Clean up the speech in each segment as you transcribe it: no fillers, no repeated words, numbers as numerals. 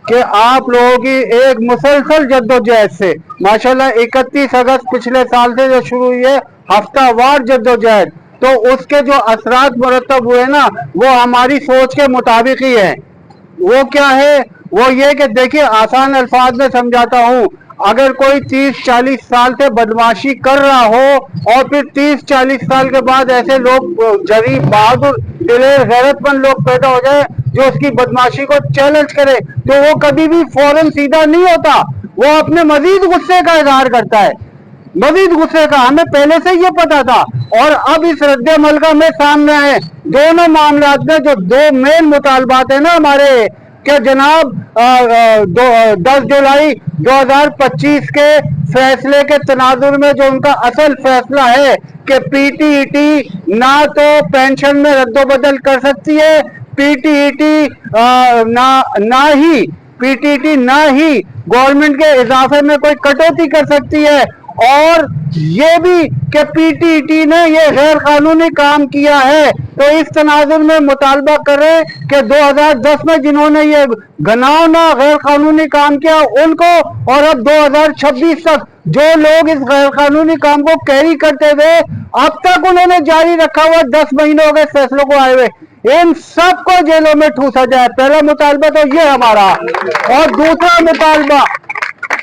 کہ آپ لوگوں کی ایک مسلسل جدوجہد سے ماشاءاللہ 31 اگست پچھلے سال سے جو شروع ہوئی ہے ہفتہ وار جدوجہد، تو اس کے جو اثرات مرتب ہوئے نا وہ ہماری سوچ کے مطابق ہی ہے۔ وہ کیا ہے؟ وہ یہ کہ دیکھیے آسان الفاظ میں سمجھاتا ہوں، اگر کوئی 30-40 سال سے بدمعاشی کر رہا ہو اور پھر 30-40 سال کے بعد ایسے لوگ جری بہادر دلیر غیرت مند لوگ پیدا ہو جائے جو اس کی بدمعاشی کو چیلنج کرے، تو وہ کبھی بھی فوراً سیدھا نہیں ہوتا، وہ اپنے مزید غصے کا اظہار کرتا ہے، مزید غصے کا۔ ہمیں پہلے سے یہ پتا تھا اور اب اس رد عمل کا ہمیں سامنے آئے دونوں معاملات میں جو دو مین مطالبات ہیں نا ہمارے، کہ جناب 10 جولائی 2025 کے فیصلے کے تناظر میں جو ان کا اصل فیصلہ ہے کہ پی ٹی ای ٹی نہ تو پینشن میں رد و بدل کر سکتی ہے، پی ٹی ای ٹی نہ ہی گورنمنٹ کے اضافے میں کوئی کٹوتی کر سکتی ہے، اور یہ بھی کہ پی ٹی ای ٹی نے یہ غیر قانونی کام کیا ہے، تو اس تناظر میں مطالبہ کرے کہ 2010 میں جنہوں نے یہ گناؤنا غیر قانونی کام کیا ان کو، اور اب 2026 تک جو لوگ اس غیر قانونی کام کو کیری کرتے ہوئے اب تک انہوں نے جاری رکھا ہوا 10 مہینوں کے فیصلوں کو آئے ہوئے، ان سب کو جیلوں میں ٹھوسا جائے۔ پہلا مطالبہ تو یہ ہمارا،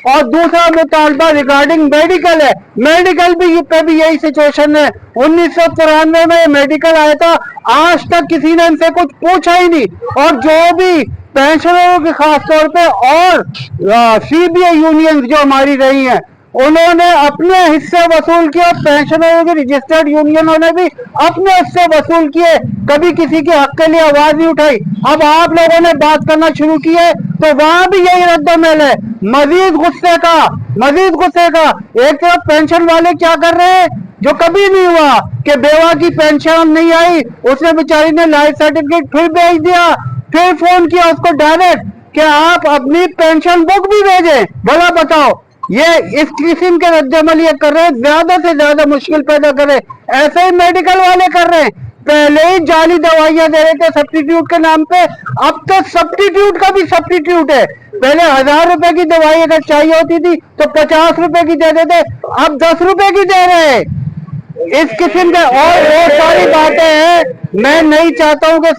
اور دوسرا مطالبہ ریگارڈنگ میڈیکل ہے۔ میڈیکل پہ بھی یہی سچویشن ہے۔ 1993 میں میڈیکل آیا تھا، آج تک کسی نے ان سے کچھ پوچھا ہی نہیں، اور جو بھی پینشنروں کی خاص طور پہ اور سی بی اے یونین جو ہماری رہی ہیں انہوں نے اپنے حصے وصول کیے، پینشنروں کی رجسٹرڈ یونینوں نے بھی اپنے حصے وصول کیے، کبھی کسی کے حق کے لیے آواز نہیں اٹھائی۔ اب آپ لوگوں نے بات کرنا شروع کی ہے تو وہاں بھی یہی رد عمل ہے، مزید غصے کا۔ ایک طرف پینشن والے کیا کر رہے ہیں جو کبھی نہیں ہوا کہ بیوہ کی پینشن نہیں آئی، اس نے بیچاری نے لائف سرٹیفکیٹ پھر بھیج دیا، پھر فون کیا اس کو ڈائریکٹ کہ آپ اپنی پینشن بک بھی بھیجیں۔ بھلا بتاؤ، یہ اس قسم کے رد عمل یہ کر رہے ہیں، زیادہ سے زیادہ مشکل پیدا کر رہے ہیں۔ ایسے ہی میڈیکل والے کر رہے ہیں، پہلے ہی جعلی دوائیاں دے رہے تھے سبسٹیٹیوٹ کے نام پہ، اب تو سبسٹیٹیوٹ کا بھی سبسٹیٹیوٹ ہے۔ پہلے 1000 روپے کی دوائی اگر چاہیے ہوتی تھی تو 50 روپے کی دے دیتے، اب 10 روپے کی دے رہے ہیں۔ اس قسم کے اور ساری باتیں ہیں، میں نہیں چاہتا ہوں کہ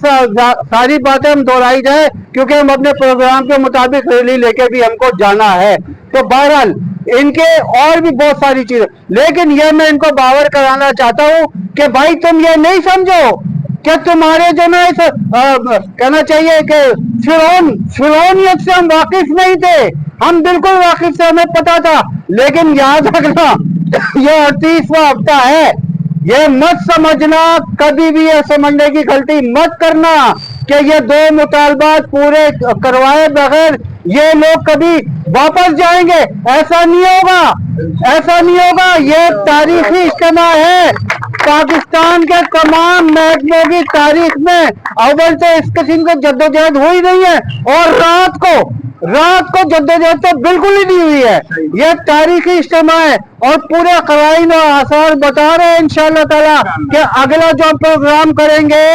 ساری باتیں ہم دہرائی جائے کیونکہ ہم اپنے پروگرام کے مطابق ریلی لے کے بھی ہم کو جانا ہے۔ تو بہرحال ان کے اور بھی بہت ساری چیزیں، لیکن یہ میں ان کو باور کرانا چاہتا ہوں کہ بھائی تم یہ نہیں سمجھو کہ تمہارے جو نا کہنا چاہیے کہ فرعونیت سے ہم واقف نہیں تھے، ہم بالکل واقف سے، ہمیں پتا تھا، لیکن یاد رکھنا یہ 38واں ہفتہ ہے، یہ مت سمجھنا، کبھی بھی یہ سمجھنے کی غلطی مت کرنا کہ یہ دو مطالبات پورے کروائے بغیر یہ لوگ کبھی واپس جائیں گے۔ ایسا نہیں ہوگا۔ یہ تاریخی اجتماع ہے، پاکستان کے تمام محکموں کی تاریخ میں اول تو اس قسم کی جدوجہد ہوئی نہیں ہے، اور رات کو جدوجہد تو بالکل ہی نہیں ہوئی ہے۔ یہ تاریخی اجتماع ہے اور پورے قرائن و آثار بتا رہے ہیں انشاءاللہ تعالی کہ اگلا جو پروگرام کریں گے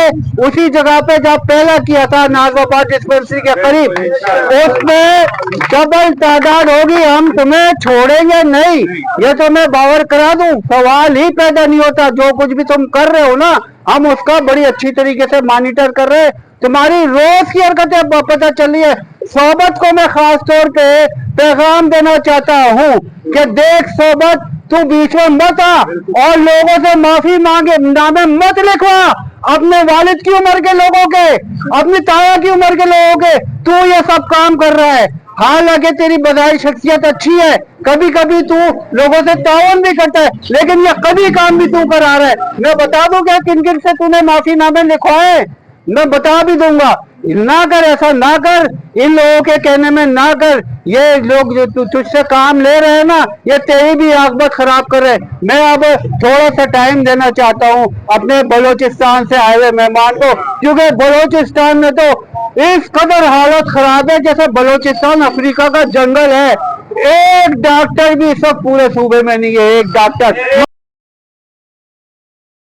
اسی جگہ پہ جہاں پہلا کیا تھا نازوآباد ڈسپنسری کے قریب، اس میں ڈبل تعداد ہوگی، ہم تمہیں چھوڑیں گے نہیں، یہ تو میں باور کرا دوں، سوال ہی پیدا نہیں ہوتا۔ جو کچھ بھی تم کر رہے ہو نا ہم اس کا بڑی اچھی طریقے سے مانیٹر کر رہے ہیں، تمہاری روز کی حرکتیں پتہ چل رہی ہے۔ صحبت کو میں خاص طور پہ پیغام دینا چاہتا ہوں کہ دیکھ صحبت، تو بیچ میں مت آ اور لوگوں سے معافی مانگے نامے مت لکھوا، اپنے والد کی عمر کے لوگوں کے، اپنی تایا کی عمر کے لوگوں کے تو یہ سب کام کر رہا ہے۔ حالانکہ تیری بظاہر شخصیت اچھی ہے، کبھی کبھی تو لوگوں سے تعاون بھی کرتا ہے، لیکن یہ کبھی کام بھی تو کرا رہا ہے۔ میں بتا دوں کہ کن کن سے تو نے معافی نامے لکھوائے، میں بتا بھی دوں گا، نہ کر، ایسا نہ کر، ان لوگوں کے کہنے میں نہ کر۔ یہ لوگ جو تجھ سے کام لے رہے ہیں نا یہ تیری بھی عاقبت خراب کر رہے ہیں۔ میں اب تھوڑا سا ٹائم دینا چاہتا ہوں اپنے بلوچستان سے آئے ہوئے مہمان کو، کیونکہ بلوچستان میں تو اس قدر حالت خراب ہے جیسے بلوچستان افریقہ کا جنگل ہے، ایک ڈاکٹر بھی اس وقت پورے صوبے میں نہیں ہے، ایک ڈاکٹر۔